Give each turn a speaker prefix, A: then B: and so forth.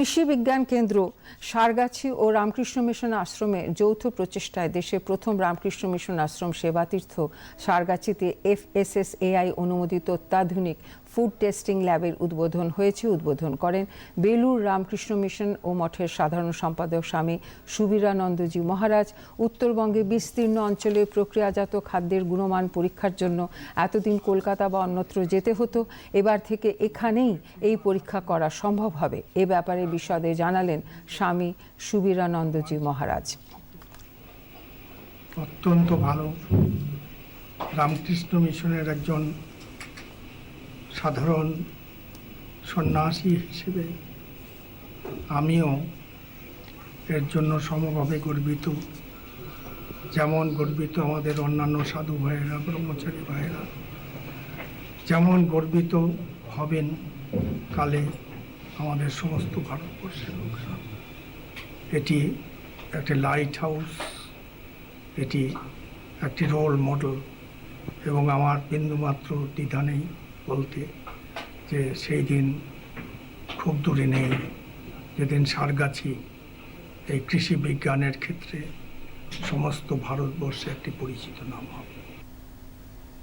A: কৃষি বিজ্ঞান কেন্দ্র সারগাছি ও রামকৃষ্ণ মিশন আশ্রমে যৌথ প্রচেষ্টায় দেশের প্রথম রামকৃষ্ণ মিশন আশ্রম সেবাতীর্থ সারগাছিতে FSSAI অনুমোদিত অত্যাধুনিক ফুড টেস্টিং ল্যাবের উদ্বোধন করেন বেলুর রামকৃষ্ণ মিশন ও মঠের সাধারণ সম্পাদক স্বামী সুবীরানন্দজি মহারাজ। উত্তরবঙ্গে বিস্তীর্ণ অঞ্চলে প্রক্রিয়াজাত খাদ্যের গুণমান পরীক্ষার জন্য এতদিন কলকাতা বা অন্যত্র যেতে হতো, এবার থেকে এখানেই এই পরীক্ষা করা সম্ভব হবে। এ ব্যাপারে বিশদে জানালেন স্বামী সুবীরানন্দজি মহারাজ।
B: অত্যন্ত ভালো। রামকৃষ্ণ মিশনের একজন সাধারণ সন্ন্যাসী হিসেবে আমিও এর জন্য সমভাবে গর্বিত। যেমন গর্বিত আমাদের অন্যান্য সাধু ভাইয়েরা, ব্রহ্মচারী ভাইয়েরা, যেমন গর্বিত হবেন কালে আমাদের সমস্ত ভারতবর্ষের লোকরা। এটি একটি লাইট হাউস, এটি একটি রোল মডেল, এবং আমার বিন্দুমাত্র দ্বিধা নেই বলতে যে সেই দিন খুব দূরে নেই যেদিন সারগাছি এই কৃষি বিজ্ঞানের ক্ষেত্রে সমস্ত ভারতবর্ষে একটি পরিচিত নাম হবে।